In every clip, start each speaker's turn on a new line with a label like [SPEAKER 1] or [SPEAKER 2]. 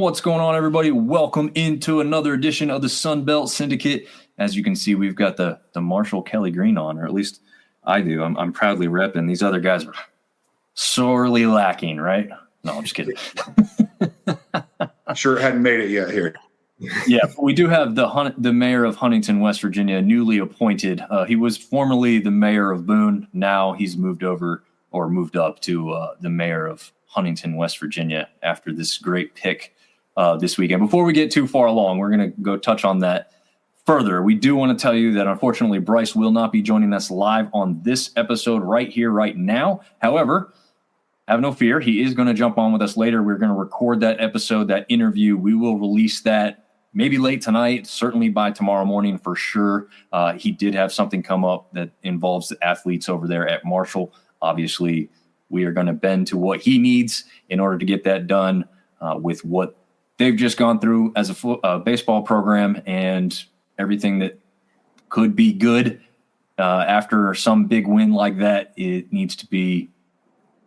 [SPEAKER 1] What's going on, everybody? Welcome into another edition of the Sunbelt Syndicate. As you can see, we've got the Marshall Kelly green on, or at least I do. I'm proudly repping. These other guys are sorely lacking, right? No, I'm just kidding.
[SPEAKER 2] Sure hadn't made it yet here.
[SPEAKER 1] Yeah, we do have the mayor of Huntington, West Virginia, newly appointed. He was formerly the mayor of Boone. Now he's moved up to the mayor of Huntington, West Virginia, after this great pick this weekend. Before we get too far along, we're going to go touch on that further. We do want to tell you that, unfortunately, Bryce will not be joining us live on this episode right here, right now. However, have no fear. He is going to jump on with us later. We're going to record that episode, that interview. We will release that maybe late tonight, certainly by tomorrow morning for sure. He did have something come up that involves the athletes over there at Marshall. Obviously, we are going to bend to what he needs in order to get that done with what they've just gone through as a baseball program and everything that could be good after some big win like that. It needs to be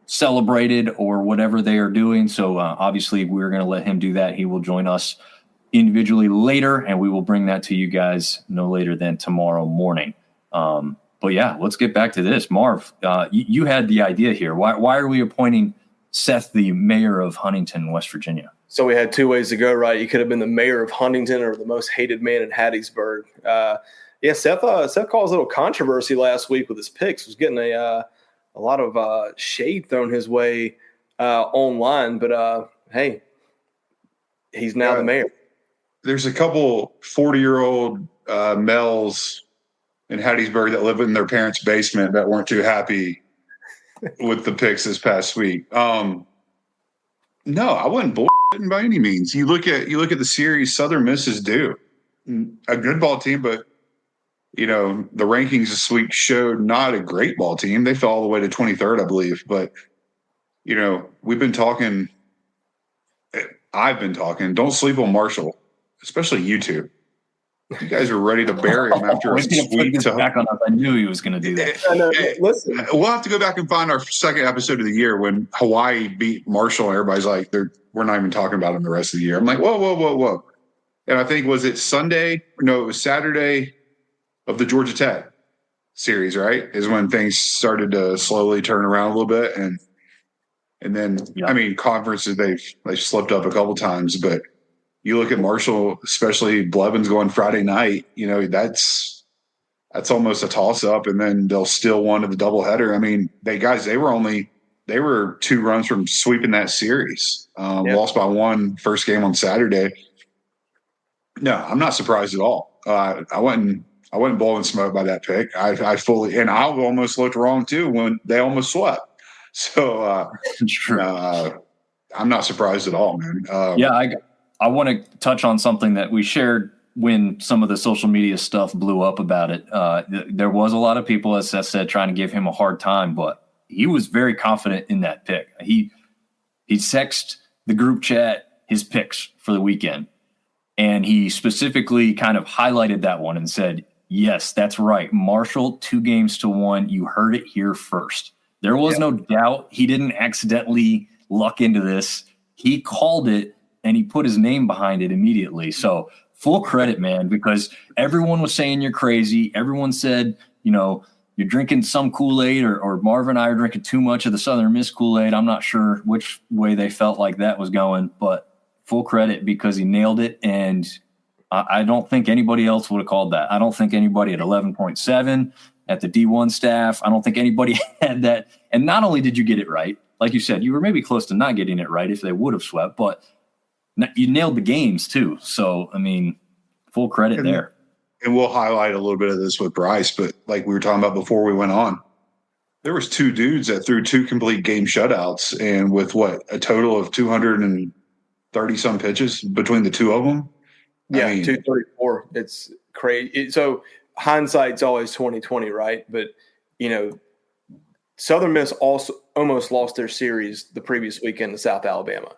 [SPEAKER 1] celebrated or whatever they are doing. So obviously, we're going to let him do that. He will join us individually later, and we will bring that to you guys no later than tomorrow morning. But yeah, let's get back to this. Marv, you had the idea here. Why are we appointing Seth the mayor of Huntington, West Virginia?
[SPEAKER 3] So we had two ways to go, right? You could have been the mayor of Huntington or the most hated man in Hattiesburg. Seth caused a little controversy last week with his picks. He was getting a lot of shade thrown his way online. But, hey, he's now the mayor.
[SPEAKER 2] There's a couple 40-year-old males in Hattiesburg that live in their parents' basement that weren't too happy with the picks this past week. No, I wasn't bullshitting by any means. You look at the series, Southern Miss is due. A good ball team, but the rankings this week showed not a great ball team. They fell all the way to 23rd, I believe. But we've been talking. I've been talking. Don't sleep on Marshall, especially you two. You guys are ready to bury him after a sweep.
[SPEAKER 1] Back on us. I knew he was going to do that.
[SPEAKER 3] Listen,
[SPEAKER 2] we'll have to go back and find our second episode of the year when Hawaii beat Marshall, and everybody's like, we're not even talking about him the rest of the year. I'm like, whoa. And I think, was it Sunday? No, it was Saturday of the Georgia Tech series, right? Is when things started to slowly turn around a little bit. And then, yeah. I mean, conferences, they've slipped up a couple times, but you look at Marshall, especially Blevins going Friday night, that's almost a toss-up, and then they'll steal one of the doubleheader. I mean, they were 2 runs from sweeping that series. Lost by 1 first game on Saturday. No, I'm not surprised at all. I wasn't blowing smoke by that pick. I fully, and I almost looked wrong too when they almost swept. So I'm not surprised at all, man.
[SPEAKER 1] I want to touch on something that we shared when some of the social media stuff blew up about it. There was a lot of people, as Seth said, trying to give him a hard time, but he was very confident in that pick. He texted the group chat his picks for the weekend, and he specifically kind of highlighted that one and said, yes, that's right. Marshall, 2-1. You heard it here first. There was no doubt. He didn't accidentally luck into this. He called it, and he put his name behind it immediately. So full credit, man, because everyone was saying you're crazy. Everyone said, you're drinking some Kool-Aid, or Marv and I are drinking too much of the Southern Miss Kool-Aid. I'm not sure which way they felt like that was going, but full credit because he nailed it. And I don't think anybody else would have called that. I don't think anybody at 11.7 at the D1 staff. I don't think anybody had that. And not only did you get it right, like you said, you were maybe close to not getting it right if they would have swept, but you nailed the games too. So, I mean, full credit there.
[SPEAKER 2] And we'll highlight a little bit of this with Bryce, but like we were talking about before we went on, there was 2 dudes that threw 2 complete game shutouts, and with a total of 230 some pitches between the 2 of them.
[SPEAKER 3] Yeah, 234. It's crazy. So hindsight's always 20/20, right? But Southern Miss also almost lost their series the previous weekend to South Alabama.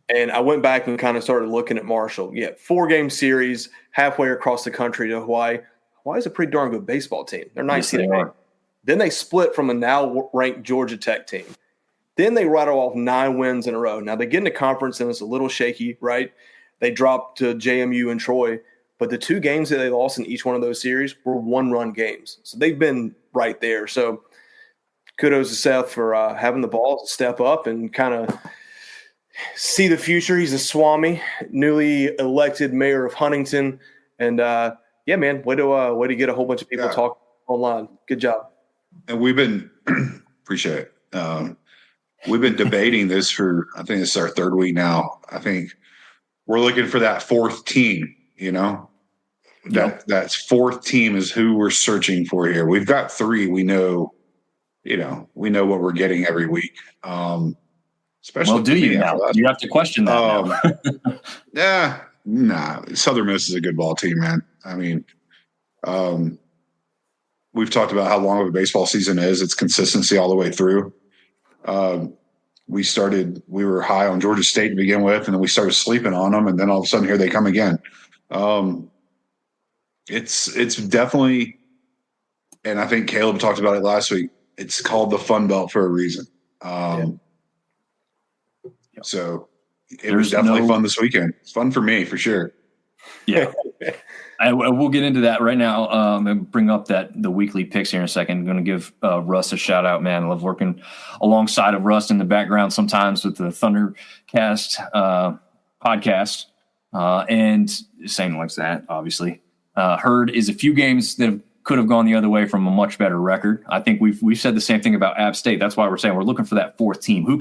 [SPEAKER 3] And I went back and kind of started looking at Marshall. 4-game series, halfway across the country to Hawaii. Hawaii's a pretty darn good baseball team. They're 19. Then they split from a now ranked Georgia Tech team. Then they rattle off 9 wins in a row. Now they get into conference and it's a little shaky, right? They dropped to JMU and Troy, but the 2 games that they lost in each one of those series were 1-run games. So they've been right there. So kudos to Seth for having the ball step up and kind of see the future. He's a Swami, newly elected mayor of Huntington. And yeah, man, way to get a whole bunch of people talking online. Good job.
[SPEAKER 2] And we've been appreciate it. We've been debating this for, I think this is our 3rd week now. I think we're looking for that 4th team, that 4th team is who we're searching for here. We've got 3. We know what we're getting every week. Especially
[SPEAKER 1] well, do you now? You have to question that now.
[SPEAKER 2] Nah. Southern Miss is a good ball team, man. I mean, we've talked about how long of a baseball season is. It's consistency all the way through. We were high on Georgia State to begin with, and then we started sleeping on them, and then all of a sudden here they come again. It's definitely, and I think Caleb talked about it last week, it's called the Fun Belt for a reason. So it was definitely fun this weekend. It's fun for me, for sure.
[SPEAKER 1] Yeah. We'll get into that right now and bring up the weekly picks here in a second. I'm going to give Russ a shout out, man. I love working alongside of Russ in the background sometimes with the Thundercast podcast and same like that, obviously. Herd is a few games that could have gone the other way from a much better record. I think we've said the same thing about App State. That's why we're saying we're looking for that 4th team. Who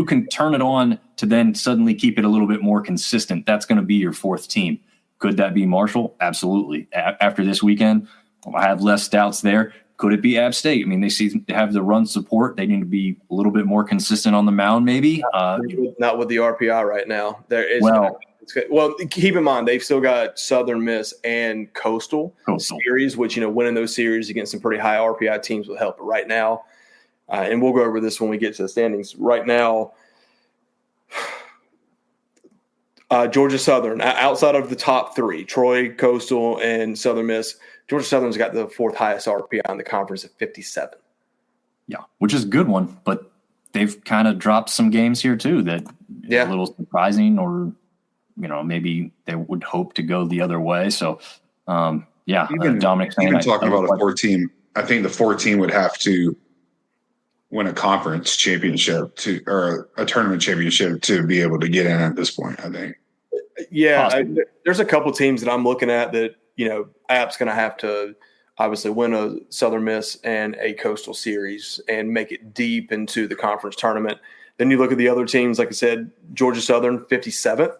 [SPEAKER 1] can turn it on to then suddenly keep it a little bit more consistent? That's going to be your 4th team. Could that be Marshall? Absolutely. After this weekend, I have less doubts there. Could it be App State? I mean, they have the run support. They need to be a little bit more consistent on the mound, maybe.
[SPEAKER 3] Not with the RPI right now. Well, keep in mind, they've still got Southern Miss and Coastal series, which, winning those series against some pretty high RPI teams will help. But right now, and we'll go over this when we get to the standings. Right now, Georgia Southern, outside of the top 3, Troy, Coastal, and Southern Miss, Georgia Southern's got the 4th highest RPI in the conference at 57.
[SPEAKER 1] Yeah, which is a good one, but they've kind of dropped some games here too that a little surprising, or maybe they would hope to go the other way. So, Dominic,
[SPEAKER 2] even talking about a 4th team, I think the 4th team would have to win a conference championship or a tournament championship to be able to get in at this point, I think.
[SPEAKER 3] Yeah, there's a couple teams that I'm looking at that, App's going to have to obviously win a Southern Miss and a Coastal series and make it deep into the conference tournament. Then you look at the other teams, like I said, Georgia Southern, 57th,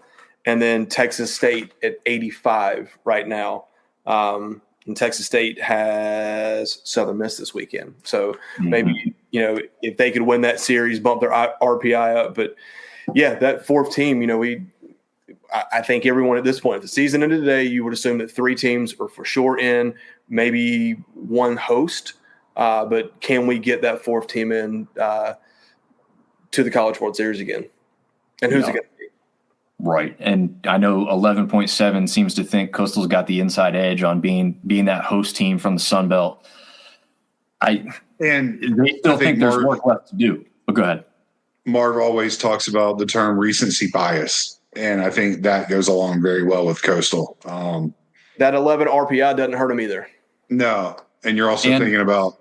[SPEAKER 3] and then Texas State at 85 right now. And Texas State has Southern Miss this weekend. So maybe, if they could win that series, bump their RPI up. But, yeah, that 4th team, I think everyone at this point, if the season ended today, you would assume that 3 teams are for sure in, maybe 1 host. But can we get that 4th team in to the College World Series again? And who's it going to be?
[SPEAKER 1] Right. And I know 11.7 seems to think Coastal's got the inside edge on being that host team from the Sun Belt. They still think there's work left to do. But go ahead.
[SPEAKER 2] Marv always talks about the term recency bias, and I think that goes along very well with Coastal.
[SPEAKER 3] That 11 RPI doesn't hurt them either.
[SPEAKER 2] No. And you're also thinking about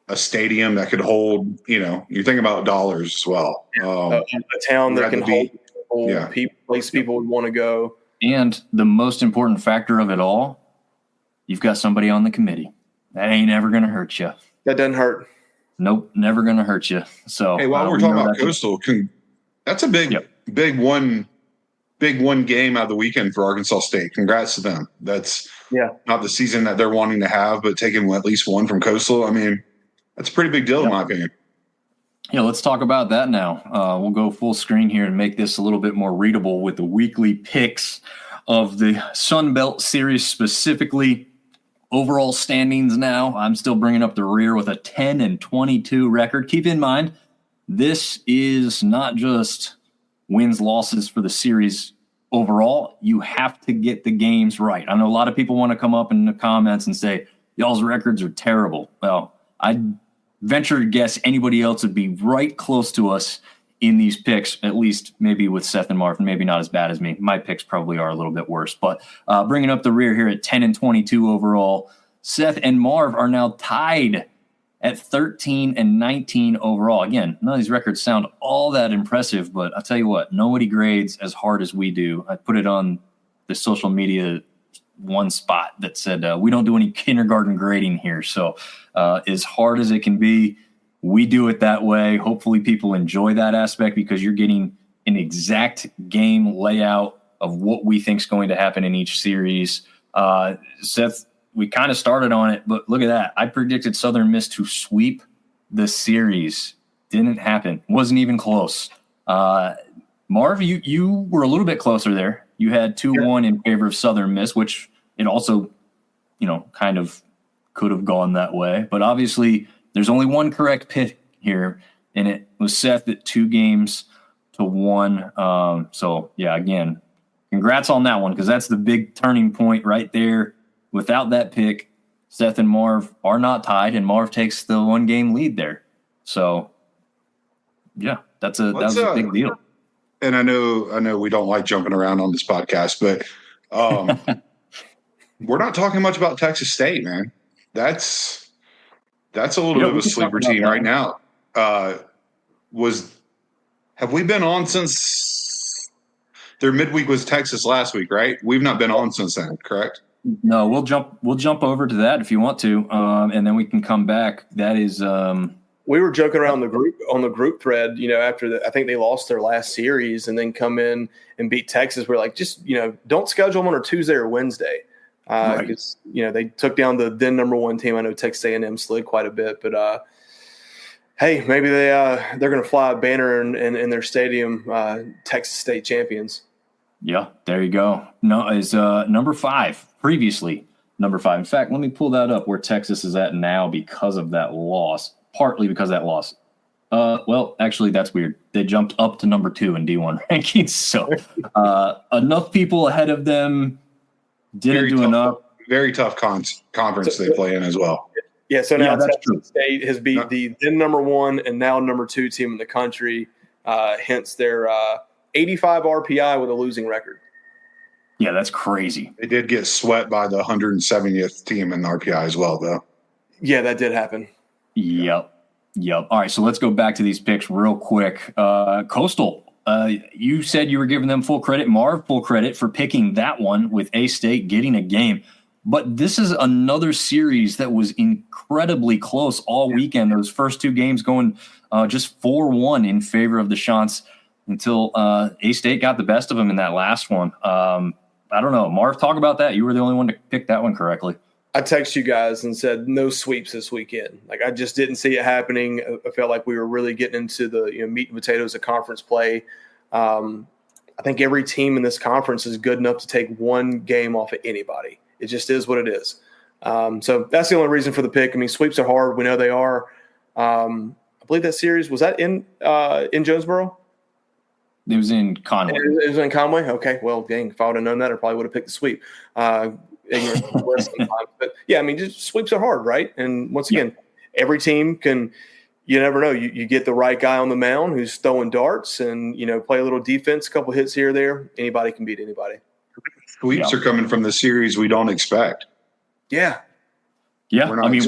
[SPEAKER 2] a stadium that could hold, you're thinking about dollars as well.
[SPEAKER 3] A town that can hold people would want to go.
[SPEAKER 1] And the most important factor of it all, you've got somebody on the committee. That ain't ever going to hurt you.
[SPEAKER 3] That doesn't hurt.
[SPEAKER 1] Nope, never going to hurt you. So,
[SPEAKER 2] hey, while we're talking about Coastal, that's a big one game out of the weekend for Arkansas State. Congrats to them. That's not the season that they're wanting to have, but taking at least one from Coastal, I mean, that's a pretty big deal in my opinion.
[SPEAKER 1] Yeah, let's talk about that now. We'll go full screen here and make this a little bit more readable with the weekly picks of the Sun Belt Series specifically. Overall standings now, I'm still bringing up the rear with a 10-22 record. Keep in mind, this is not just wins, losses for the series overall. You have to get the games right. I know a lot of people want to come up in the comments and say, y'all's records are terrible. Well, I venture to guess anybody else would be right close to us in these picks, at least maybe with Seth and Marv, maybe not as bad as me. My picks probably are a little bit worse. But bringing up the rear here at 10 and 22 overall, Seth and Marv are now tied at 13 and 19 overall. Again, none of these records sound all that impressive, but I'll tell you what, nobody grades as hard as we do. I put it on the social media one spot that said, we don't do any kindergarten grading here. So as hard as it can be, we do it that way. Hopefully people enjoy that aspect because you're getting an exact game layout of what we think is going to happen in each series. Seth, we kind of started on it, but look at that. I predicted Southern Miss to sweep the series. Didn't happen. Wasn't even close. Marv, you were a little bit closer there. You had 2-1 in favor of Southern Miss, which it also, kind of could have gone that way. But obviously there's only one correct pick here, and it was Seth at 2-1. So, yeah, again, congrats on that one because that's the big turning point right there. Without that pick, Seth and Marv are not tied, and Marv takes the 1-game lead there. So, yeah, that was a big deal.
[SPEAKER 2] And I know we don't like jumping around on this podcast, but we're not talking much about Texas State, man. That's a little bit of a sleeper team right now. Have we been on since their midweek was Texas last week, right? We've not been on since then, correct?
[SPEAKER 1] No, we'll jump over to that if you want to, and then we can come back. That is,
[SPEAKER 3] we were joking around the group thread, after I think they lost their last series and then come in and beat Texas. We're like, just don't schedule them on a Tuesday or Wednesday because they took down the then number 1 team. I know Texas A&M slid quite a bit, but hey, maybe they're going to fly a banner in their stadium, Texas State champions.
[SPEAKER 1] Yeah, there you go. No, is number 5 previously number 5. In fact, let me pull that up where Texas is at now because of that loss. Partly because of that loss. Well, actually, that's weird. They jumped up to number 2 in D1 rankings. So enough people ahead of them didn't do enough.
[SPEAKER 2] Very tough conference they play in as well.
[SPEAKER 3] Yeah, so now Texas State has beat the then number 1 and now number 2 team in the country, hence their 85 RPI with a losing record.
[SPEAKER 1] Yeah, that's crazy.
[SPEAKER 2] They did get swept by the 170th team in the RPI as well, though.
[SPEAKER 3] Yeah, that did happen.
[SPEAKER 1] Yep. All right, so let's go back to these picks real quick. Coastal, you said you were giving them full credit. Marv, full credit for picking that one with A-State getting a game. But this is another series that was incredibly close all weekend. Those first 2 games going just 4-1 in favor of the Chants until A-State got the best of them in that last one. I don't know. Marv, talk about that. You were the only one to pick that one correctly.
[SPEAKER 3] I texted you guys and said no sweeps this weekend. Like I just didn't see it happening. I felt like we were really getting into the meat and potatoes of conference play. I think every team in this conference is good enough to take 1 game off of anybody. It just is what it is. So that's the only reason for the pick. I mean, sweeps are hard. We know they are. I believe that series was that in Jonesboro.
[SPEAKER 1] It was in Conway.
[SPEAKER 3] It was in Conway. Okay. Well, dang, if I would have known that, I probably would have picked the sweep. But yeah, I mean, just sweeps are hard, right? And once again, every team can. You never know. You get the right guy on the mound who's throwing darts and play a little defense, a couple hits here or there. Anybody can beat anybody.
[SPEAKER 2] Sweeps are coming from the series we don't expect.
[SPEAKER 3] Yeah.
[SPEAKER 1] I mean,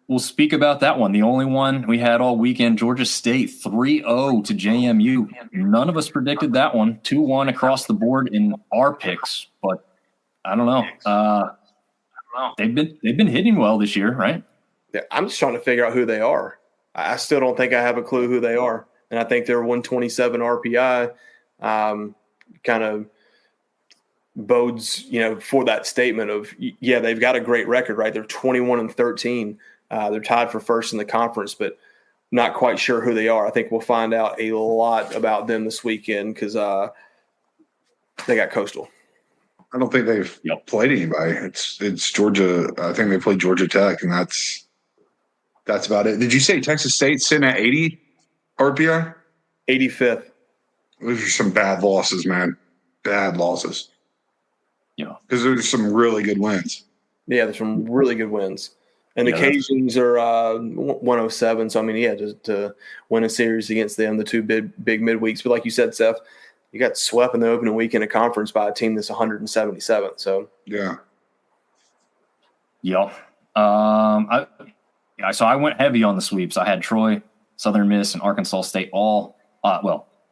[SPEAKER 1] we'll speak about that one. The only one we had all weekend, Georgia State 3-0 to JMU. None of us predicted that one. 2-1 across the board in our picks, but I don't know. They've been hitting well this year, right?
[SPEAKER 3] Yeah, I'm just trying to figure out who they are. I still don't think I have a clue who they are, and I think they're 127 RPI. Kind of bodes, for that statement of they've got a great record, right? They're 21-13. They're tied for first in the conference, but not quite sure who they are. I think we'll find out a lot about them this weekend because they got Coastal.
[SPEAKER 2] I don't think they've played anybody. It's Georgia. I think they played Georgia Tech, and that's about it. Did you say Texas State's sitting at 80 RPI?
[SPEAKER 3] 85th.
[SPEAKER 2] Those are some bad losses, man. Bad losses.
[SPEAKER 1] Yeah.
[SPEAKER 2] Because there's some really good wins.
[SPEAKER 3] Yeah, there's some really good wins. And the
[SPEAKER 1] Yeah,
[SPEAKER 3] Cajuns are 107. So, I mean, yeah, to win a series against them, the two big midweeks. But like you said, Seth, you got swept in the opening weekend of conference by a team that's 177. So,
[SPEAKER 2] Yeah.
[SPEAKER 1] Yeah. So I went heavy on the sweeps. I had Troy, Southern Miss, and Arkansas State all,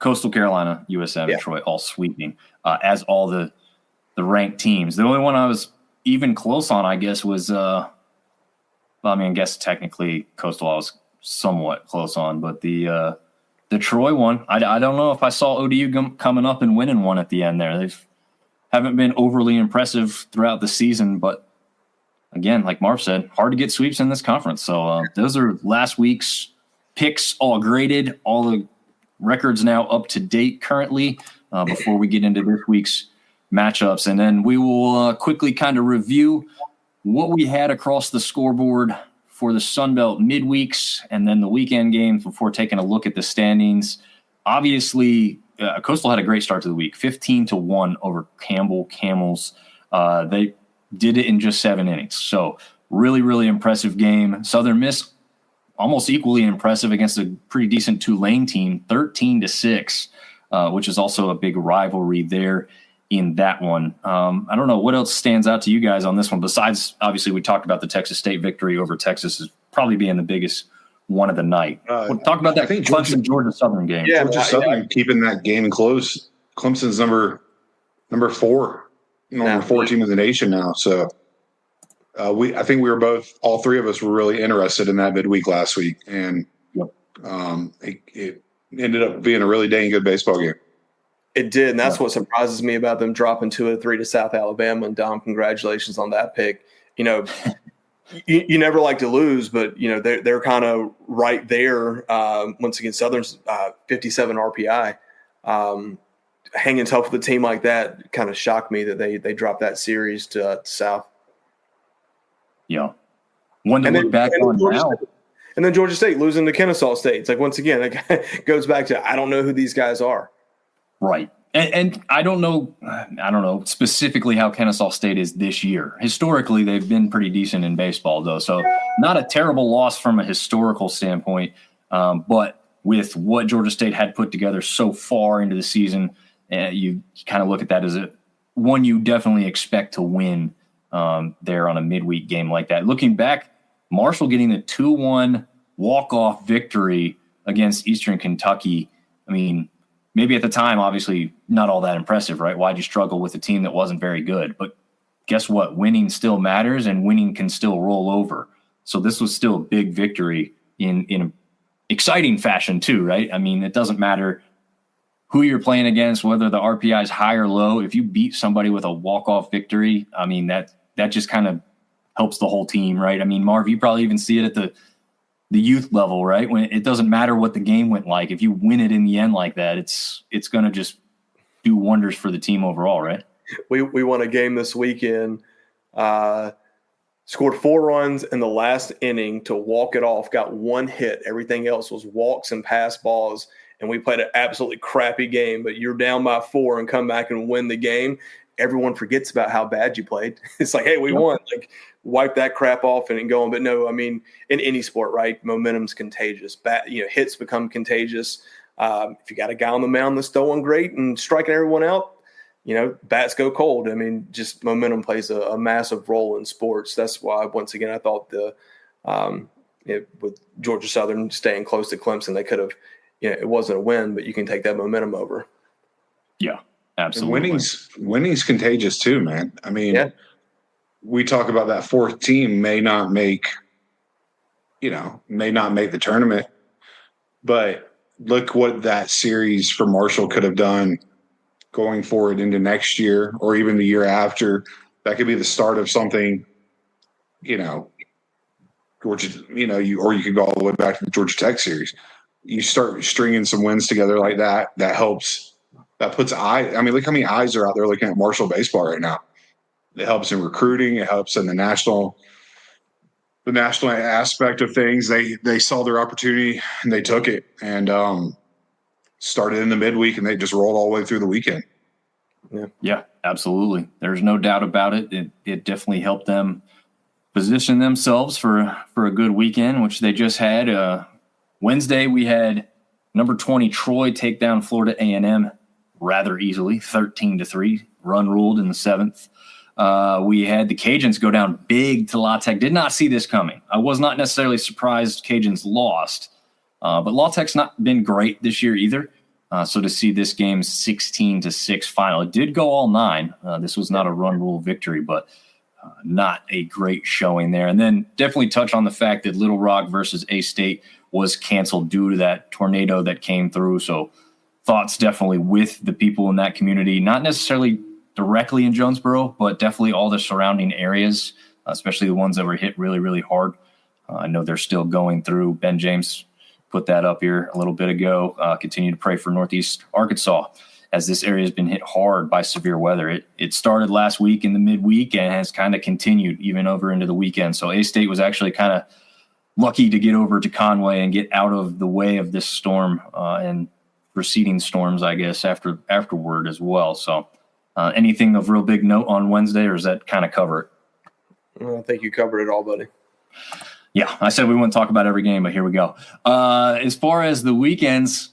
[SPEAKER 1] Coastal Carolina, USM, and Troy all sweeping as all the ranked teams. The only one I was even close on, I guess, was I guess technically Coastal I was somewhat close on, but the Troy one, I don't know if I saw ODU coming up and winning one at the end there. Haven't been overly impressive throughout the season, but again, like Marv said, hard to get sweeps in this conference. So those are last week's picks all graded, all the records now up to date currently before we get into this week's matchups. And then we will quickly kind of review what we had across the scoreboard for the Sunbelt midweeks and then the weekend games before taking a look at the standings. Obviously, Coastal had a great start to the week, 15-1 over Campbell Camels. They did it in just 7 innings. So really, really impressive game. Southern Miss almost equally impressive against a pretty decent Tulane team, 13-6, which is also a big rivalry there in that one. I don't know what else stands out to you guys on this one. Besides, obviously, we talked about the Texas State victory over Texas as probably being the biggest one of the night. We'll talk about that Clemson-Georgia Southern game.
[SPEAKER 2] Yeah, Georgia Southern keeping that game close. Clemson's number 4. Number 4 team in the nation now. So I think we were all three of us were really interested in that midweek last week. And it ended up being a really dang good baseball game.
[SPEAKER 3] It did, and that's what surprises me about them dropping 2-3 to South Alabama. And Dom, congratulations on that pick. You know, you never like to lose, but you know they're kind of right there. Once again, Southern's 57 RPI, hanging tough with a team like that. Kind of shocked me that they dropped that series to South.
[SPEAKER 1] Yeah, one to look back on now.
[SPEAKER 3] And then Georgia State losing to Kennesaw State. It's like once again, it goes back to I don't know who these guys are.
[SPEAKER 1] Right. And I don't know specifically how Kennesaw State is this year. Historically, they've been pretty decent in baseball, though. So not a terrible loss from a historical standpoint. But with what Georgia State had put together so far into the season, you kind of look at that as one you definitely expect to win there on a midweek game like that. Looking back, Marshall getting the 2-1 walk-off victory against Eastern Kentucky. I mean, maybe at the time, obviously not all that impressive, right? Why'd you struggle with a team that wasn't very good? But guess what? Winning still matters, and winning can still roll over. So this was still a big victory in an exciting fashion too, right? I mean, it doesn't matter who you're playing against, whether the RPI is high or low. If you beat somebody with a walk-off victory, I mean, that just kind of helps the whole team, right? I mean, Marv, you probably even see it at the youth level, right? When it doesn't matter what the game went like. If you win it in the end like that, it's going to just do wonders for the team overall, right?
[SPEAKER 3] We won a game this weekend, scored 4 runs in the last inning to walk it off, got 1 hit. Everything else was walks and pass balls, and we played an absolutely crappy game. But you're down by 4 and come back and win the game. Everyone forgets about how bad you played. It's like, hey, we won. Like, wipe that crap off and go on. But no, I mean, in any sport, right, momentum's contagious. Hits become contagious. If you got a guy on the mound that's throwing great and striking everyone out, bats go cold. I mean, just momentum plays a massive role in sports. That's why, once again, I thought with Georgia Southern staying close to Clemson, they could have, it wasn't a win, but you can take that momentum over.
[SPEAKER 1] Yeah, absolutely.
[SPEAKER 2] And winning's contagious too, man. I mean, we talk about that 4th team may not make the tournament, but look what that series for Marshall could have done going forward into next year or even the year after. That could be the start of something, Georgia, or you could go all the way back to the Georgia Tech series. You start stringing some wins together like that. That helps. That puts eyes. I mean, look how many eyes are out there looking at Marshall baseball right now. It helps in recruiting. It helps in the national aspect of things. They saw their opportunity and they took it and started in the midweek and they just rolled all the way through the weekend.
[SPEAKER 1] Yeah, absolutely. There's no doubt about it. It definitely helped them position themselves for a good weekend, which they just had. Wednesday, we had number 20 Troy take down Florida A&M rather easily, 13-3, run ruled in the 7th. We had the Cajuns go down big to La Tech. Did not see this coming. I was not necessarily surprised Cajuns lost, but La Tech's not been great this year either. So to see this game 16-6 final, it did go all 9. This was not a run rule victory, but not a great showing there. And then definitely touch on the fact that Little Rock versus A-State was canceled due to that tornado that came through. So thoughts definitely with the people in that community, not necessarily directly in Jonesboro, but definitely all the surrounding areas, especially the ones that were hit really, really hard. I know they're still going through. Ben James put that up here a little bit ago. Continue to pray for Northeast Arkansas, as this area has been hit hard by severe weather. It started last week in the midweek and has kind of continued even over into the weekend. So A-State was actually kind of lucky to get over to Conway and get out of the way of this storm and preceding storms, I guess, afterward as well. So anything of real big note on Wednesday, or does that kind of cover it?
[SPEAKER 3] Well, I think you covered it all, buddy.
[SPEAKER 1] Yeah, I said we wouldn't talk about every game, but here we go. As far as the weekend's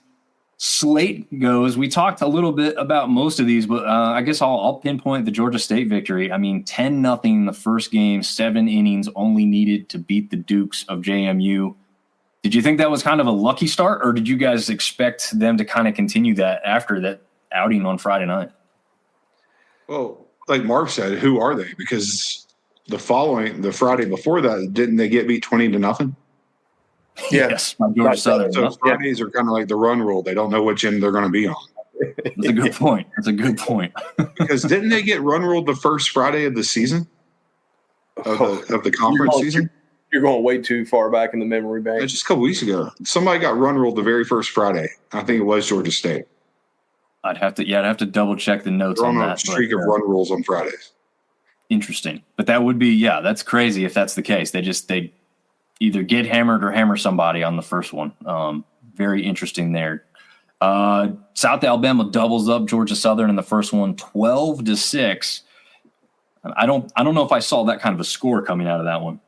[SPEAKER 1] slate goes, we talked a little bit about most of these, but I guess I'll pinpoint the Georgia State victory. I mean, 10-0 in the first game, 7 innings only needed to beat the Dukes of JMU. Did you think that was kind of a lucky start, or did you guys expect them to kind of continue that after that outing on Friday night?
[SPEAKER 2] Well, like Marv said, who are they? Because the Friday before that, didn't they get beat 20-0?
[SPEAKER 1] Yes, by Georgia Southern.
[SPEAKER 2] So Fridays are kind of like the run rule. They don't know which end they're going to be on.
[SPEAKER 1] That's a good point. That's a good point.
[SPEAKER 2] Because didn't they get run ruled the first Friday of the season? Of the conference season?
[SPEAKER 3] You're going way too far back in the memory bank.
[SPEAKER 2] Just a couple weeks ago. Somebody got run ruled the very first Friday. I think it was Georgia State.
[SPEAKER 1] I'd have to double check the notes
[SPEAKER 2] They're
[SPEAKER 1] on
[SPEAKER 2] on
[SPEAKER 1] that.
[SPEAKER 2] a streak of run rules on Fridays.
[SPEAKER 1] Interesting. But that would be, that's crazy if that's the case. They either get hammered or hammer somebody on the first one. Very interesting there. South Alabama doubles up Georgia Southern in the first one, 12-6. I don't know if I saw that kind of a score coming out of that one.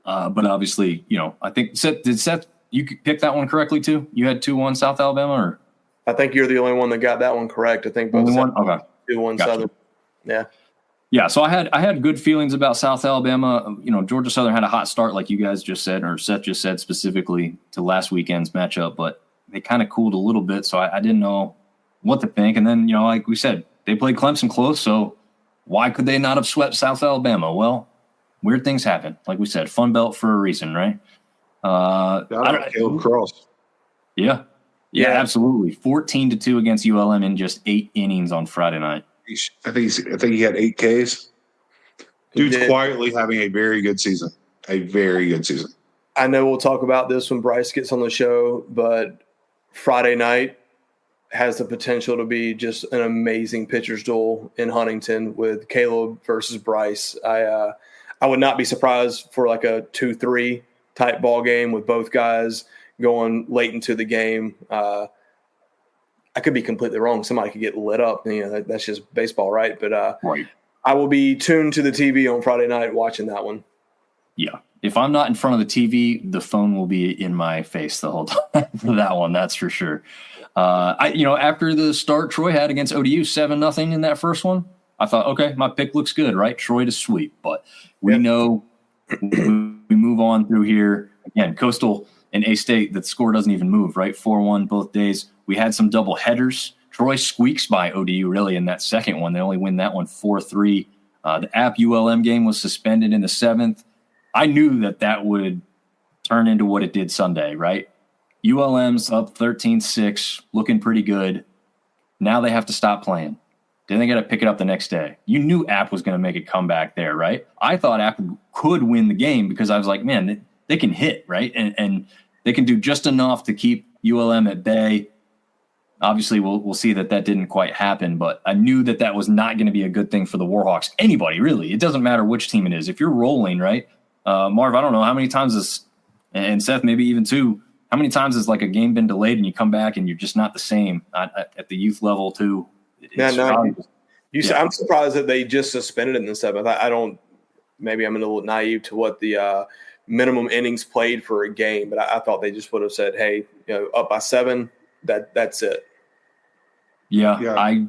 [SPEAKER 1] But obviously, I think Seth, you pick that one correctly too? You had 2-1 South Alabama, or?
[SPEAKER 3] I think you're the only one that got that one correct. I think both.
[SPEAKER 1] Okay.
[SPEAKER 3] 2-1
[SPEAKER 1] Gotcha.
[SPEAKER 3] Southern. Yeah.
[SPEAKER 1] Yeah, so I had good feelings about South Alabama. Georgia Southern had a hot start, like you guys just said, or Seth just said specifically to last weekend's matchup, but they kind of cooled a little bit, so I didn't know what to think. And then, like we said, they played Clemson close, so why could they not have swept South Alabama? Well, weird things happen. Like we said, Fun Belt for a reason, right?
[SPEAKER 2] Caleb Cross.
[SPEAKER 1] Yeah, absolutely. 14-2 against ULM in just 8 innings on Friday night.
[SPEAKER 2] I think he had 8 Ks. Dude's quietly having a very good season. A very good season.
[SPEAKER 3] I know we'll talk about this when Bryce gets on the show, but Friday night has the potential to be just an amazing pitcher's duel in Huntington with Caleb versus Bryce. I would not be surprised for like a 2-3 type ball game with both guys going late into the game. I could be completely wrong. Somebody could get lit up. That's just baseball, right? But
[SPEAKER 1] right.
[SPEAKER 3] I will be tuned to the TV on Friday night watching that one.
[SPEAKER 1] Yeah. If I'm not in front of the TV, the phone will be in my face the whole time for that one. That's for sure. After the start Troy had against ODU, 7-0 in that first one, I thought, okay, my pick looks good, right? Troy to sweep. But we know we move on through here. Again, Coastal and A-State, the score doesn't even move, right? 4-1 both days. We had some double headers. Troy squeaks by ODU really in that second one. They only win that one 4-3. The App ULM game was suspended in the 7th. I knew that would turn into what it did Sunday, right? ULM's up 13-6, looking pretty good. Now they have to stop playing. Then they got to pick it up the next day. You knew App was going to make a comeback there, right? I thought App could win the game because I was like, man, they can hit, right? And they can do just enough to keep ULM at bay. Obviously, we'll see that didn't quite happen, but I knew that was not going to be a good thing for the Warhawks. Anybody, really. It doesn't matter which team it is. If you're rolling, right? Marv, I don't know how many times this, and Seth, maybe even too, how many times has like a game been delayed and you come back and you're just not the same at the youth level too?
[SPEAKER 3] I'm surprised that they just suspended it in the 7th. maybe I'm a little naive to what the minimum innings played for a game, but I thought they just would have said, hey, up by 7, that's it.
[SPEAKER 1] Yeah, I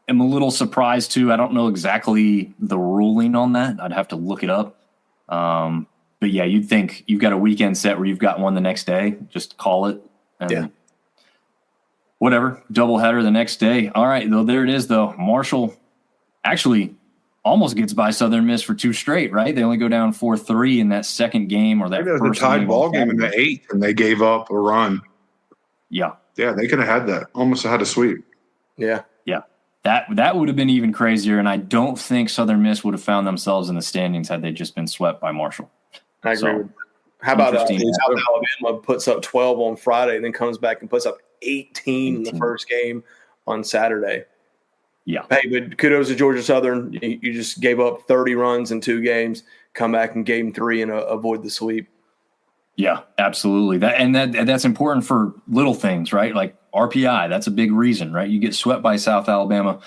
[SPEAKER 1] am a little surprised too. I don't know exactly the ruling on that. I'd have to look it up. But yeah, you'd think you've got a weekend set where you've got one the next day, just call it. And whatever, doubleheader the next day. All right, though, there it is, though. Marshall actually almost gets by Southern Miss for 2 straight, right? They only go down 4-3 in that second game or that
[SPEAKER 2] Maybe it was
[SPEAKER 1] first
[SPEAKER 2] a tied
[SPEAKER 1] game
[SPEAKER 2] ball game in the 8th, and they gave up a run.
[SPEAKER 1] Yeah.
[SPEAKER 2] Yeah, they could have had that. Almost had a sweep.
[SPEAKER 3] Yeah.
[SPEAKER 1] Yeah. That would have been even crazier, and I don't think Southern Miss would have found themselves in the standings had they just been swept by Marshall.
[SPEAKER 3] I agree. How about South Alabama puts up 12 on Friday and then comes back and puts up 18 in the first game on Saturday?
[SPEAKER 1] Yeah.
[SPEAKER 3] Hey, but kudos to Georgia Southern. You just gave up 30 runs in 2 games, come back in game 3 and avoid the sweep.
[SPEAKER 1] Yeah, absolutely. That's important for little things, right? Like RPI, that's a big reason, right? You get swept by South Alabama,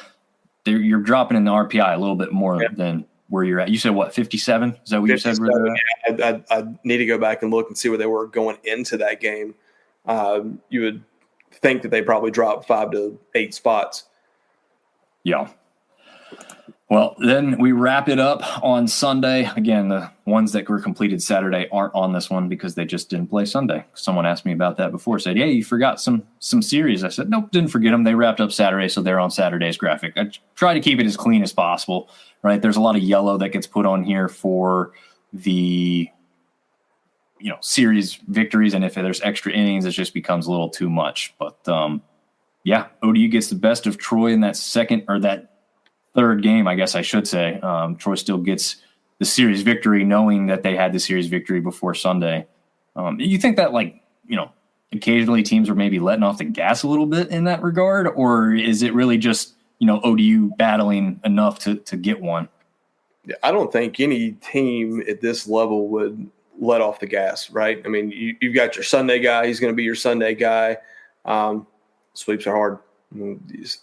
[SPEAKER 1] you're dropping in the RPI a little bit more than where you're at. You said what, 57? Is that what you said?
[SPEAKER 3] Yeah, I need to go back and look and see where they were going into that game. You would think that they probably dropped 5 to 8 spots.
[SPEAKER 1] Yeah. Well, then we wrap it up on Sunday. Again, the ones that were completed Saturday aren't on this one because they just didn't play Sunday. Someone asked me about that before. Said, "Hey, you forgot some series." I said, "Nope, didn't forget them. They wrapped up Saturday, so they're on Saturday's graphic." I try to keep it as clean as possible, right? There's a lot of yellow that gets put on here for the series victories, and if there's extra innings, it just becomes a little too much. But yeah, ODU gets the best of Troy in that third game, I guess I should say. Troy still gets the series victory, knowing that they had the series victory before Sunday. You think that, occasionally teams are maybe letting off the gas a little bit in that regard, or is it really just, ODU battling enough to get one?
[SPEAKER 3] Yeah, I don't think any team at this level would let off the gas, right? I mean, you've got your Sunday guy. He's going to be your Sunday guy. Sweeps are hard. I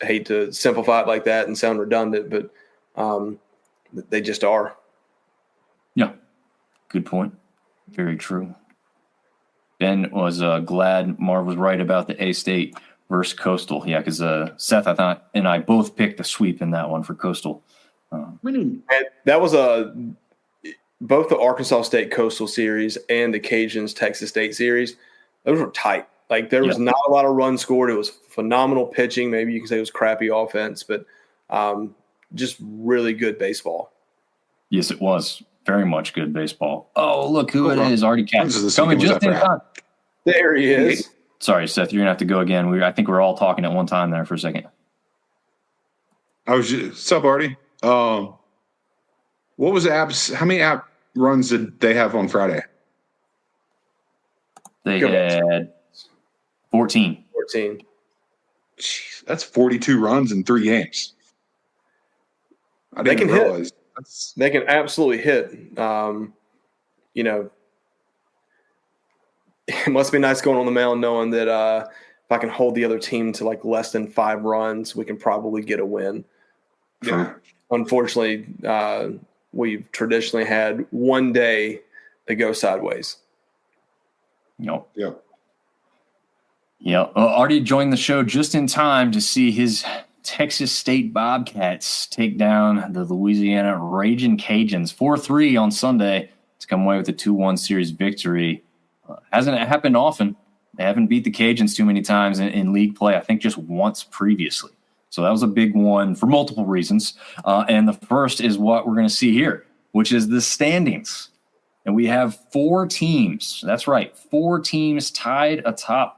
[SPEAKER 3] hate to simplify it like that and sound redundant, but they just are.
[SPEAKER 1] Yeah, good point. Very true. Ben was glad Marv was right about the A-State versus Coastal. Yeah, because Seth, I thought, and I both picked the sweep in that one for Coastal.
[SPEAKER 3] That was both the Arkansas State Coastal series and the Cajuns Texas State series. Those were tight. Like, there was not a lot of runs scored. It was phenomenal pitching. Maybe you can say it was crappy offense, but just really good baseball. Yes, it was. Very much good baseball. Oh, look who it is. Already catching. Coming just in time. There he is. Sorry, Seth. You're going to have to go again. I think we're all talking at one time there for a second.
[SPEAKER 2] What's up, Artie? What was the apps? How many app runs did they have on Friday?
[SPEAKER 1] They had 14.
[SPEAKER 2] Jeez, that's 42 runs in 3 games. I didn't realize. They can absolutely hit.
[SPEAKER 3] It must be nice going on the mound knowing that if I can hold the other team to like less than 5 runs, we can probably get a win.
[SPEAKER 2] Yeah.
[SPEAKER 3] Unfortunately, we've traditionally had one day that goes sideways.
[SPEAKER 1] Yep. Yeah, Artie joined the show just in time to see his Texas State Bobcats take down the Louisiana Ragin' Cajuns 4-3 on Sunday to come away with a 2-1 series victory. Hasn't happened often. They haven't beat the Cajuns too many times in league play, I think just once previously. So that was a big one for multiple reasons. And the first is what we're going to see here, which is the standings. And we have 4 teams. That's right, 4 teams tied atop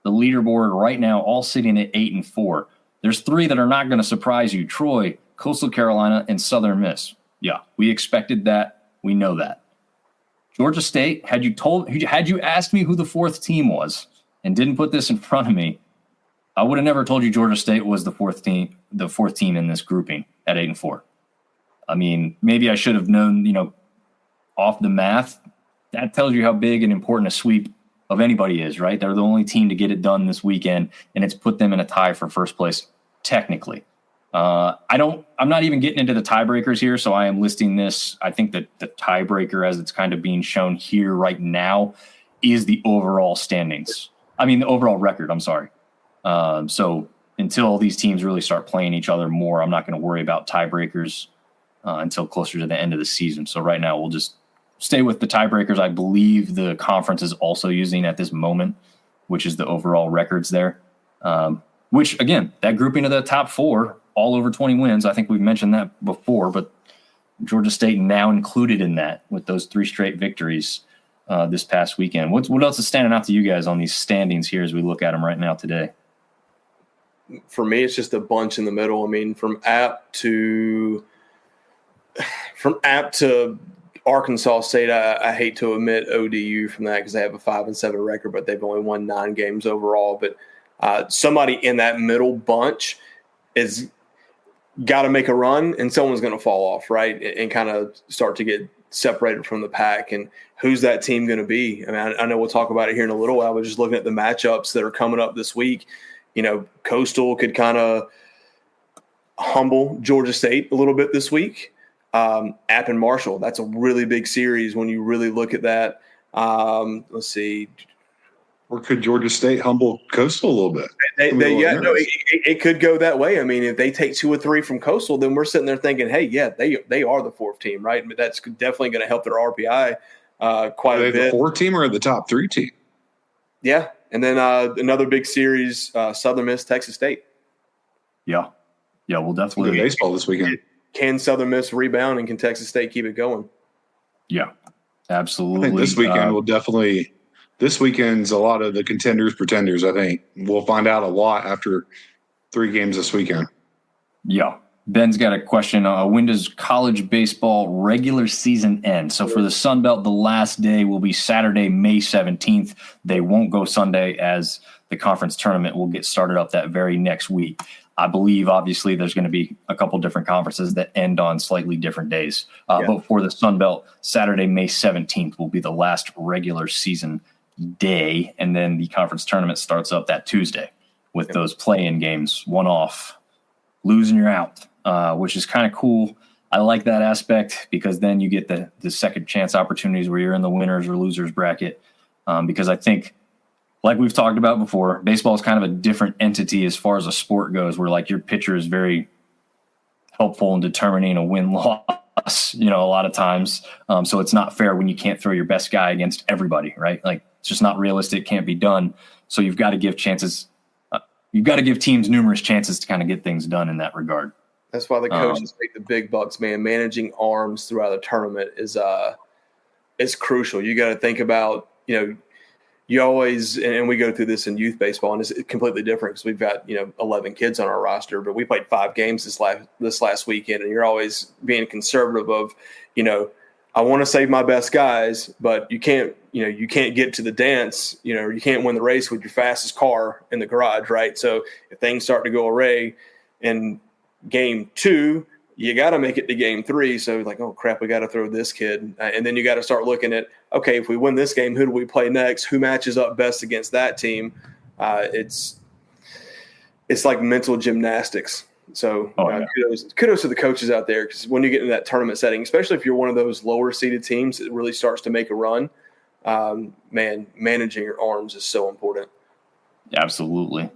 [SPEAKER 1] the leaderboard right now, all sitting at 8-4. There's 3 that are not going to surprise you: Troy, Coastal Carolina, and Southern Miss. Yeah, we expected that. We know that. Georgia State, had you asked me who the 4th team was and didn't put this in front of me, I would have never told you Georgia State was the 4th team in this grouping at 8-4. I mean, maybe I should have known, off the math. That tells you how big and important a sweep of anybody is, right? They're the only team to get it done this weekend, and it's put them in a tie for first place, technically. I'm not even getting into the tiebreakers here, so I am listing this. I think that the tiebreaker, as it's kind of being shown here right now, is the overall standings. I mean, the overall record, I'm sorry. So until these teams really start playing each other more, I'm not going to worry about tiebreakers until closer to the end of the season. So right now we'll just stay with the tiebreakers. I believe the conference is also using at this moment, which is the overall records there. Which, again, that grouping of the top four, all over 20 wins, I think we've mentioned that before, but Georgia State now included in that with those 3 straight victories this past weekend. What else is standing out to you guys on these standings here as we look at them right now today?
[SPEAKER 3] For me, it's just a bunch in the middle. I mean, from App to Arkansas State, I hate to omit ODU from that because they have a 5-7 record, but they've only won 9 games overall. But somebody in that middle bunch is got to make a run, and someone's going to fall off, right, and kind of start to get separated from the pack. And who's that team going to be? I mean, I know we'll talk about it here in a little while, but just looking at the matchups that are coming up this week, you know, Coastal could kind of humble Georgia State a little bit this week. App and Marshall, that's a really big series when you really look at that. Let's see.
[SPEAKER 2] Or could Georgia State humble Coastal a little bit?
[SPEAKER 3] It could go that way. I mean, if they take 2 or 3 from Coastal, then we're sitting there thinking, hey, yeah, they are the 4th team, right? But that's definitely going to help their RPI quite a bit.
[SPEAKER 2] The 4th team or the top 3 team?
[SPEAKER 3] Yeah, and then another big series, Southern Miss, Texas State.
[SPEAKER 1] Yeah, we'll definitely
[SPEAKER 2] – baseball this weekend.
[SPEAKER 3] Can Southern Miss rebound, and can Texas State keep it going?
[SPEAKER 1] Yeah, absolutely.
[SPEAKER 2] I think this weekend will definitely – this weekend's a lot of the contenders, pretenders, I think. We'll find out a lot after 3 games this weekend.
[SPEAKER 1] Yeah. Ben's got a question. When does college baseball regular season end? So for the Sun Belt, the last day will be Saturday, May 17th. They won't go Sunday as the conference tournament will get started up that very next week. I believe, obviously, there's going to be a couple different conferences that end on slightly different days. But for the Sun Belt, Saturday, May 17th will be the last regular season day, and then the conference tournament starts up that Tuesday with those play-in games, one off, losing you're out, which is kind of cool. I like that aspect because then you get the second chance opportunities where you're in the winners or losers bracket, because I think, like we've talked about before, baseball is kind of a different entity as far as a sport goes, where like your pitcher is very helpful in determining a win-loss, you know, a lot of times. So it's not fair when you can't throw your best guy against everybody, right? Like, it's just not realistic, can't be done. So you've got to give chances. You've got to give teams numerous chances to kind of get things done in that regard.
[SPEAKER 3] That's why the coaches make the big bucks, man. Managing arms throughout a tournament is crucial. You got to think about, you know, you always, and we go through this in youth baseball, and it's completely different because we've got, 11 kids on our roster, but we played 5 games this last weekend, and you're always being conservative of, I want to save my best guys, but you can't get to the dance, you can't win the race with your fastest car in the garage, right? So if things start to go awry in game 2, you got to make it to game 3. So like, oh crap, we got to throw this kid. And then you got to start looking at, okay, if we win this game, who do we play next? Who matches up best against that team? It's like mental gymnastics. So kudos to the coaches out there, because when you get in that tournament setting, especially if you're one of those lower seeded teams that really starts to make a run, managing your arms is so important.
[SPEAKER 1] Absolutely.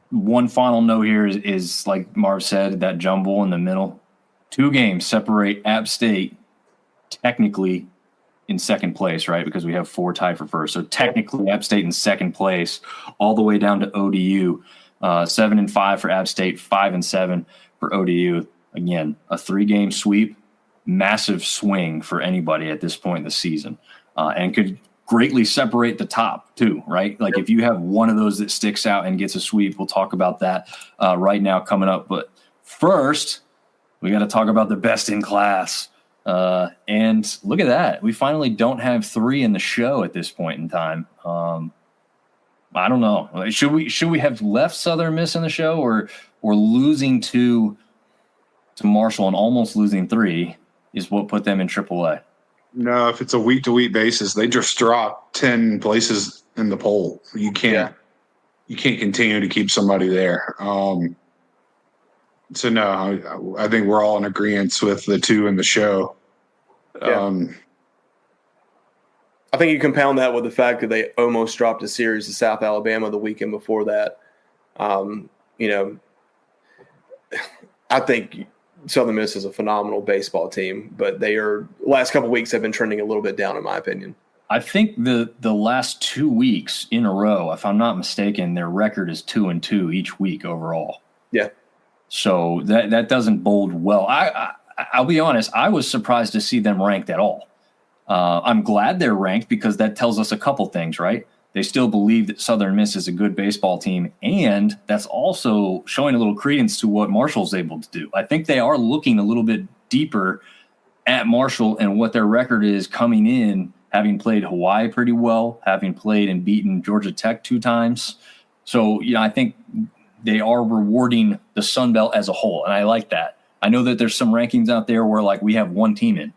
[SPEAKER 1] One final note here is like Marv said, that jumble in the middle. 2 games separate App State technically in second place, right? Because we have 4 tied for first. So technically App State in second place all the way down to ODU. 7-5 for App State, 5-7 for ODU. Again, a 3-game sweep, massive swing for anybody at this point in the season, and could greatly separate the top too, right? Like if you have one of those that sticks out and gets a sweep, we'll talk about that right now coming up. But first, we got to talk about the best in class. And look at that. We finally don't have 3 in the show at this point in time. I don't know. Should we have left Southern Miss in the show, or losing to Marshall and almost losing 3 is what put them in AAA?
[SPEAKER 2] No, if it's a week-to-week basis, they just drop 10 places in the poll. You can't continue to keep somebody there. So no, I think we're all in agreement with the two in the show.
[SPEAKER 3] Yeah. I think you compound that with the fact that they almost dropped a series to South Alabama the weekend before that. I think Southern Miss is a phenomenal baseball team, but last couple of weeks have been trending a little bit down, in my opinion.
[SPEAKER 1] I think the last 2 weeks in a row, if I'm not mistaken, their record is 2-2 each week overall.
[SPEAKER 3] Yeah.
[SPEAKER 1] So that doesn't bode well. I'll be honest, I was surprised to see them ranked at all. I'm glad they're ranked because that tells us a couple things, right? They still believe that Southern Miss is a good baseball team, and that's also showing a little credence to what Marshall's able to do. I think they are looking a little bit deeper at Marshall and what their record is coming in, having played Hawaii pretty well, having played and beaten Georgia Tech 2 times. So, I think they are rewarding the Sun Belt as a whole, and I like that. I know that there's some rankings out there where, like, we have one team in.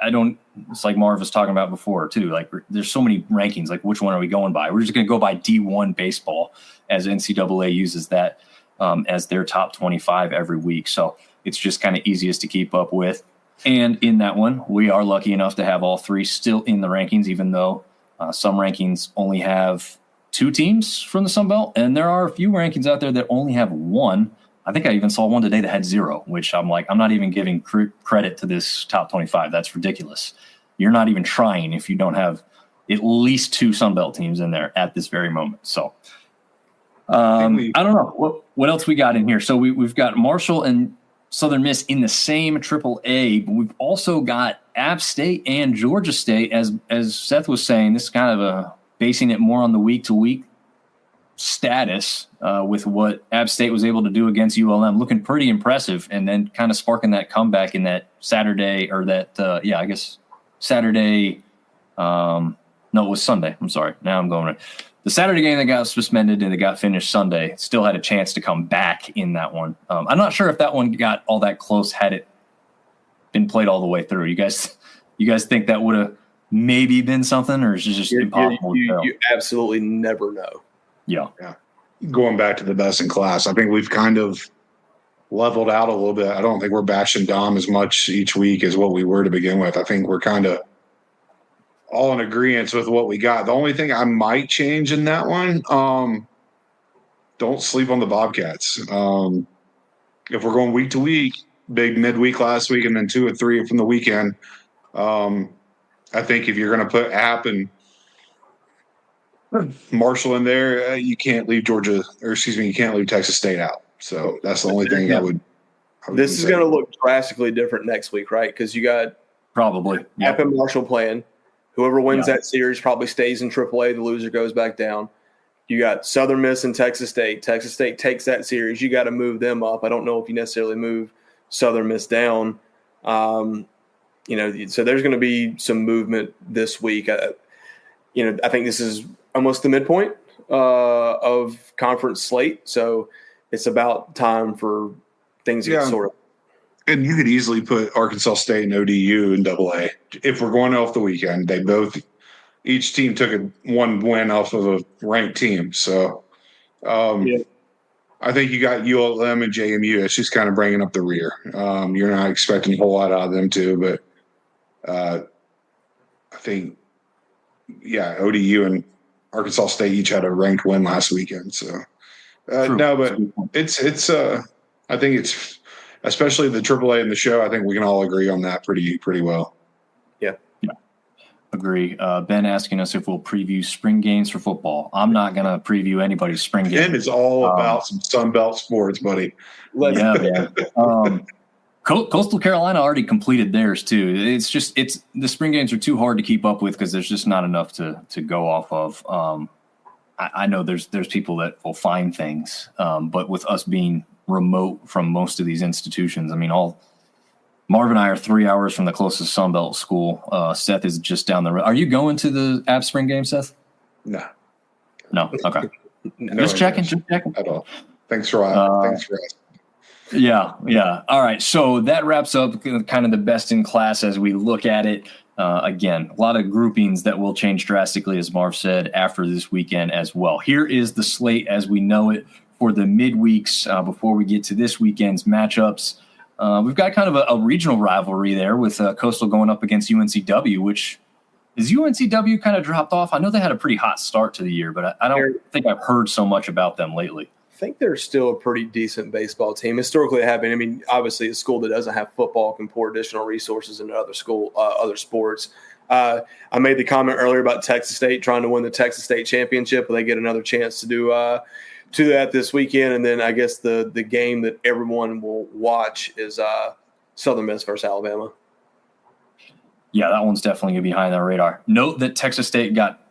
[SPEAKER 1] I don't – it's like Marv was talking about before, too. Like, there's so many rankings. Like, which one are we going by? We're just going to go by D1 baseball, as NCAA uses that as their top 25 every week. So it's just kind of easiest to keep up with. And in that one, we are lucky enough to have all 3 still in the rankings, even though some rankings only have 2 teams from the Sun Belt. And there are a few rankings out there that only have 1. I think I even saw one today that had 0, which I'm like, I'm not even giving credit to this top 25. That's ridiculous. You're not even trying if you don't have at least 2 Sun Belt teams in there at this very moment. So I don't know what else we got in here. So we've got Marshall and Southern Miss in the same AAA, but we've also got App State and Georgia State. As Seth was saying, this is kind of basing it more on the week-to-week status with what App State was able to do against ULM, looking pretty impressive, and then kind of sparking that comeback in that Saturday or that Saturday. No, it was Sunday. I'm sorry. Now I'm going. The Saturday game that got suspended and it got finished Sunday still had a chance to come back in that one. I'm not sure if that one got all that close had it been played all the way through. You guys think that would have maybe been something, or is it just impossible?
[SPEAKER 3] You absolutely never know.
[SPEAKER 1] Yeah.
[SPEAKER 2] Going back to the best in class, I think we've kind of leveled out a little bit. I don't think we're bashing Dom as much each week as what we were to begin with. I think we're kind of all in agreement with what we got. The only thing I might change in that one, don't sleep on the Bobcats. If we're going week to week, big midweek last week and then 2 or 3 from the weekend, I think if you're going to put App and Marshall in there, you can't leave you can't leave Texas State out. So that's the only thing I would
[SPEAKER 3] this is going to look drastically different next week, right? Because you got
[SPEAKER 1] probably
[SPEAKER 3] App and Marshall playing. Whoever wins that series probably stays in AAA. The loser goes back down. You got Southern Miss and Texas State. Texas State takes that series. You got to move them up. I don't know if you necessarily move Southern Miss down. So there's going to be some movement this week. I think this is almost the midpoint of conference slate. So it's about time for things to get sorted.
[SPEAKER 2] And you could easily put Arkansas State and ODU in AA. If we're going off the weekend, each team took one win off of a ranked team. So I think you got ULM and JMU. It's just kind of bringing up the rear. You're not expecting a whole lot out of them too, but I think, ODU and Arkansas State each had a ranked win last weekend. So but it's I think it's, especially the AAA in the show, I think we can all agree on that pretty well.
[SPEAKER 3] Yeah.
[SPEAKER 1] Agree. Ben asking us if we'll preview spring games for football. I'm not going to preview anybody's spring game.
[SPEAKER 2] Ben is all about some Sunbelt sports, buddy.
[SPEAKER 1] Coastal Carolina already completed theirs too. It's the spring games are too hard to keep up with because there's just not enough to go off of. I know there's people that will find things, but with us being remote from most of these institutions, I mean, Marv and I are 3 hours from the closest Sunbelt school. Seth is just down the road. Are you going to the App Spring game, Seth?
[SPEAKER 2] No.
[SPEAKER 1] Okay.
[SPEAKER 2] No,
[SPEAKER 1] just checking.
[SPEAKER 2] At all. Thanks for asking.
[SPEAKER 1] Yeah. All right. So that wraps up kind of the best in class as we look at it. Again, a lot of groupings that will change drastically, as Marv said, after this weekend as well. Here is the slate as we know it for the midweeks before we get to this weekend's matchups. We've got kind of a regional rivalry there with Coastal going up against UNCW, which is UNCW kind of dropped off. I know they had a pretty hot start to the year, but I don't think I've heard so much about them lately.
[SPEAKER 3] I think they're still a pretty decent baseball team. Historically, they have been. I mean, obviously, a school that doesn't have football can pour additional resources into other sports. I made the comment earlier about Texas State trying to win the Texas State championship. Will they get another chance to do that this weekend? And then I guess the game that everyone will watch is Southern Miss versus Alabama.
[SPEAKER 1] Yeah, that one's definitely going to be high on our radar. Note that Texas State got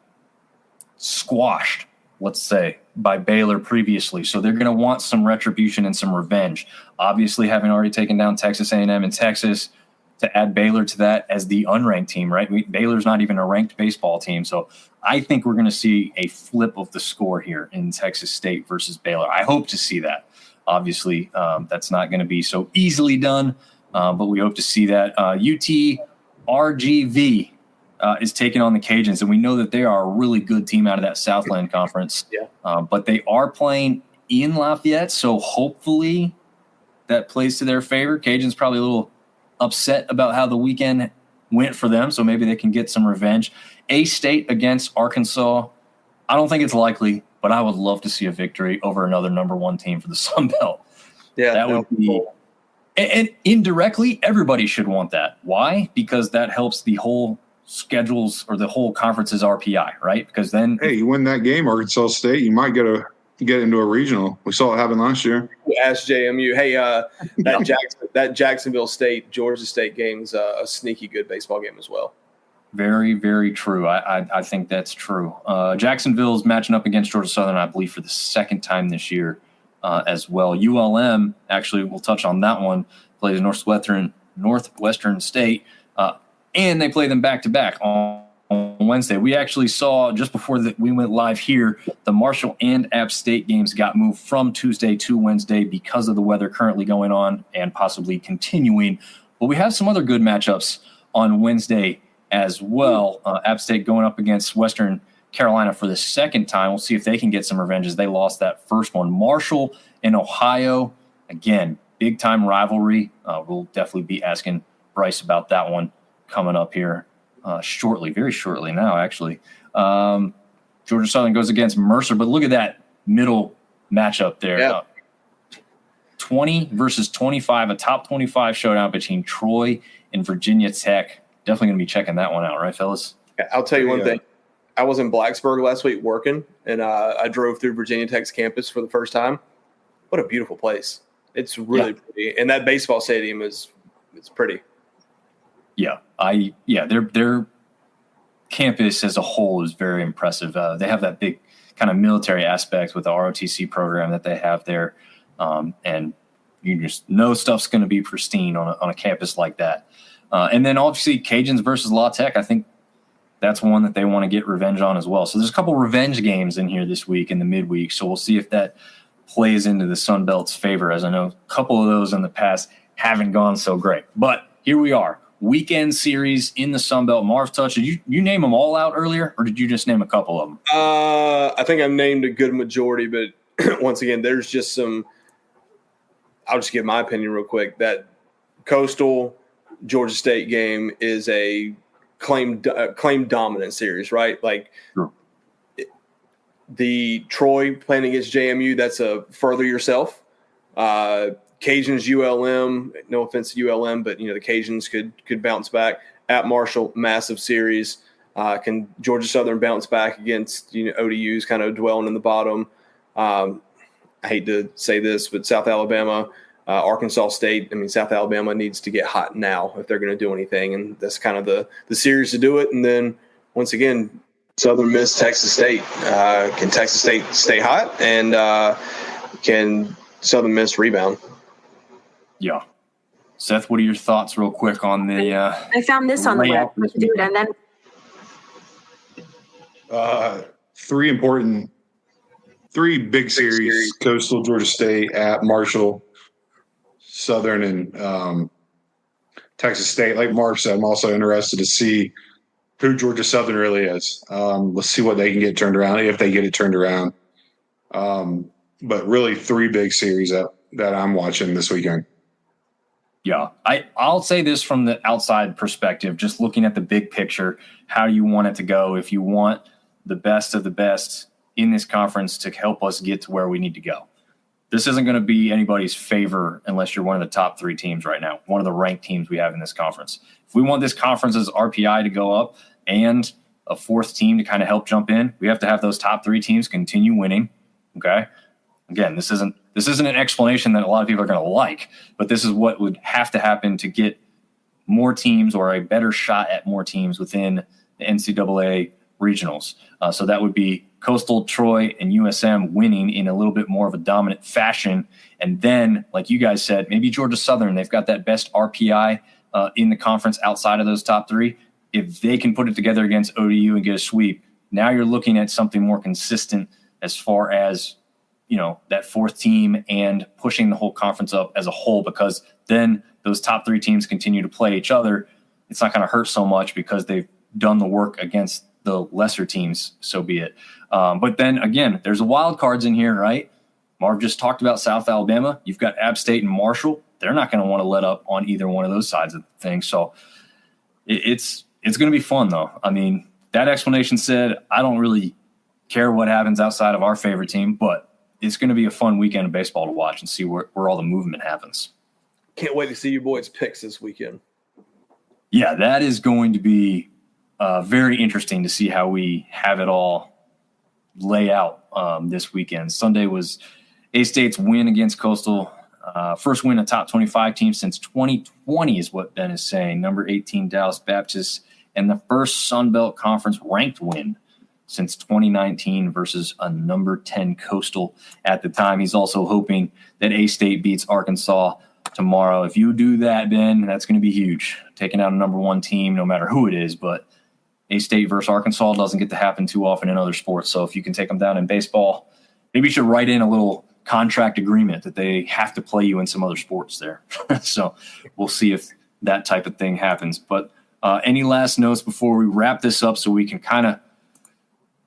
[SPEAKER 1] squashed, let's say, by Baylor previously. So they're going to want some retribution and some revenge. Obviously, having already taken down Texas A&M in Texas, to add Baylor to that as the unranked team, right? Baylor's not even a ranked baseball team. So I think we're going to see a flip of the score here in Texas State versus Baylor. I hope to see that. Obviously, that's not going to be so easily done, but we hope to see that. UTRGV is taking on the Cajuns, and we know that they are a really good team out of that Southland Conference.
[SPEAKER 3] Yeah.
[SPEAKER 1] But they are playing in Lafayette, so hopefully that plays to their favor. Cajuns probably a little upset about how the weekend went for them, so maybe they can get some revenge. A-State against Arkansas, I don't think it's likely, but I would love to see a victory over another number one team for the Sun Belt.
[SPEAKER 3] Yeah,
[SPEAKER 1] that would be cool. And indirectly, everybody should want that. Why? Because that helps the whole schedules or the whole conference's RPI, right? Because then,
[SPEAKER 2] hey, you win that game, Arkansas State, you might get into a regional. We saw it happen last year.
[SPEAKER 3] Ask JMU. Hey, that Jacksonville State Georgia State game is a sneaky good baseball game as well.
[SPEAKER 1] Very, very true. I think that's true. Jacksonville's matching up against Georgia Southern, I believe, for the second time this year as well. ULM, actually, we'll touch on that one, plays Northwestern State, and they play them back-to-back on Wednesday. We actually saw, just before we went live here, the Marshall and App State games got moved from Tuesday to Wednesday because of the weather currently going on and possibly continuing. But we have some other good matchups on Wednesday as well. App State going up against Western Carolina for the second time. We'll see if they can get some revenge as they lost that first one. Marshall and Ohio, again, big-time rivalry. We'll definitely be asking Bryce about that one coming up here shortly, very shortly now, actually. Georgia Southern goes against Mercer, but look at that middle matchup there.
[SPEAKER 3] Yeah.
[SPEAKER 1] 20 versus 25, a top 25 showdown between Troy and Virginia Tech. Definitely going to be checking that one out, right, fellas?
[SPEAKER 3] I'll tell you one thing. I was in Blacksburg last week working, and I drove through Virginia Tech's campus for the first time. What a beautiful place. It's really pretty. And that baseball stadium it's pretty.
[SPEAKER 1] Yeah, their campus as a whole is very impressive. They have that big kind of military aspect with the ROTC program that they have there, and you just know stuff's going to be pristine on a campus like that. And then obviously Cajuns versus La Tech, I think that's one that they want to get revenge on as well. So there's a couple revenge games in here this week in the midweek. So we'll see if that plays into the Sun Belt's favor, as I know a couple of those in the past haven't gone so great. But here we are. Weekend series in the Sun Belt. Marv touched. Did you name them all out earlier, or did you just name a couple of them?
[SPEAKER 3] I think I named a good majority, but once again, there's just some. I'll just give my opinion real quick. That Coastal Georgia State game is a claim dominant series, right? Like
[SPEAKER 1] sure.
[SPEAKER 3] The Troy playing against JMU, that's a further yourself. Cajuns, ULM, no offense to ULM, but the Cajuns could bounce back. At Marshall, massive series. Can Georgia Southern bounce back against ODU's kind of dwelling in the bottom? I hate to say this, but South Alabama, Arkansas State. I mean, South Alabama needs to get hot now if they're going to do anything, and that's kind of the series to do it. And then once again, Southern Miss, Texas State. Can Texas State stay hot, and can Southern Miss rebound?
[SPEAKER 1] Yeah. Seth, what are your thoughts real quick on the
[SPEAKER 4] I found this on the web. Dude, and then
[SPEAKER 2] three big series, Coastal, Georgia State, at Marshall, Southern, and Texas State. Like Marv said, I'm also interested to see who Georgia Southern really is. Let's see what they can get turned around, if they get it turned around. but really 3 big series that I'm watching this weekend.
[SPEAKER 1] Yeah, I'll say this from the outside perspective, just looking at the big picture, how you want it to go. If you want the best of the best in this conference to help us get to where we need to go, this isn't going to be anybody's favor unless you're one of the top 3 teams right now, one of the ranked teams we have in this conference. If we want this conference's RPI to go up and a 4th team to kind of help jump in, we have to have those top 3 teams continue winning. Okay. Again, this isn't an explanation that a lot of people are going to like, but this is what would have to happen to get more teams or a better shot at more teams within the NCAA regionals. So that would be Coastal, Troy, and USM winning in a little bit more of a dominant fashion. And then, like you guys said, maybe Georgia Southern, they've got that best RPI in the conference outside of those top 3. If they can put it together against ODU and get a sweep, now you're looking at something more consistent as far as, that 4th team and pushing the whole conference up as a whole, because then those top 3 teams continue to play each other. It's not going to hurt so much because they've done the work against the lesser teams, so be it. But then again, there's a wild cards in here, right? Marv just talked about South Alabama. You've got App State and Marshall. They're not going to want to let up on either one of those sides of the thing. So it's going to be fun, though. I mean, that explanation said, I don't really care what happens outside of our favorite team, but it's going to be a fun weekend of baseball to watch and see where all the movement happens.
[SPEAKER 3] Can't wait to see you boys' picks this weekend.
[SPEAKER 1] Yeah, that is going to be very interesting to see how we have it all lay out this weekend. Sunday was A-State's win against Coastal. First win a top 25 team since 2020 is what Ben is saying. Number 18 Dallas Baptist, and the first Sunbelt Conference ranked win since 2019 versus a number 10 Coastal at the time. He's also hoping that A-State beats Arkansas tomorrow. If you do that, Ben, that's going to be huge. Taking out a number 1 team, no matter who it is, but A-State versus Arkansas doesn't get to happen too often in other sports. So if you can take them down in baseball, maybe you should write in a little contract agreement that they have to play you in some other sports there. So we'll see if that type of thing happens. But any last notes before we wrap this up so we can kind of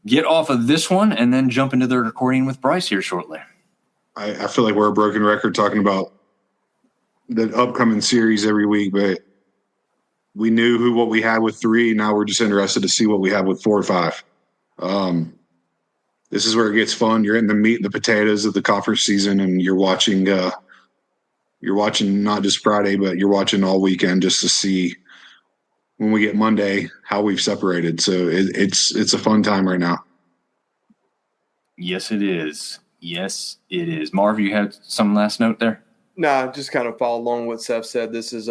[SPEAKER 1] get off of this one and then jump into the recording with Bryce here shortly?
[SPEAKER 2] I feel like we're a broken record talking about the upcoming series every week, but we knew what we had with 3. Now we're just interested to see what we have with 4 or 5. This is where it gets fun. You're in the meat and the potatoes of the conference season, and you're watching not just Friday, but you're watching all weekend just to see when we get Monday how we've separated. So it's a fun time right now.
[SPEAKER 1] Yes, it is. Yes, it is. Marv, you had some last note there?
[SPEAKER 3] No, just kind of follow along what Seth said. This is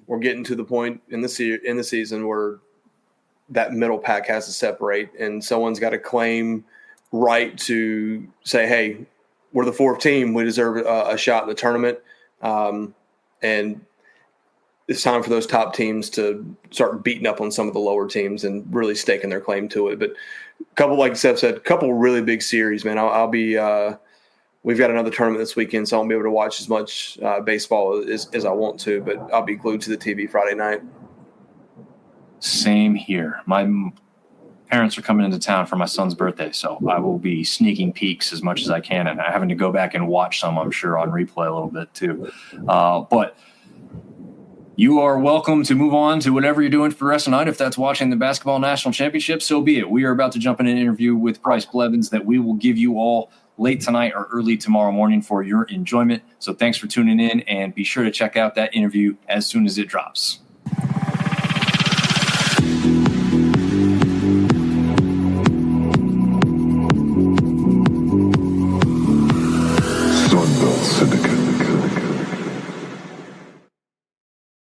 [SPEAKER 3] we're getting to the point in the season where that middle pack has to separate, and someone's got to claim right to say, hey, we're the 4th team. We deserve a shot in the tournament. And it's time for those top teams to start beating up on some of the lower teams and really staking their claim to it. But a couple, like Seth said, a couple really big series, man. I'll be we've got another tournament this weekend, so I won't be able to watch as much baseball as I want to, but I'll be glued to the TV Friday night.
[SPEAKER 1] Same here. My parents are coming into town for my son's birthday, so I will be sneaking peeks as much as I can, and having to go back and watch some, I'm sure, on replay a little bit too. But you are welcome to move on to whatever you're doing for the rest of the night. If that's watching the basketball national championship, so be it. We are about to jump in an interview with Bryce Blevins that we will give you all late tonight or early tomorrow morning for your enjoyment. So thanks for tuning in, and be sure to check out that interview as soon as it drops.
[SPEAKER 5] Sunbelt Syndicate.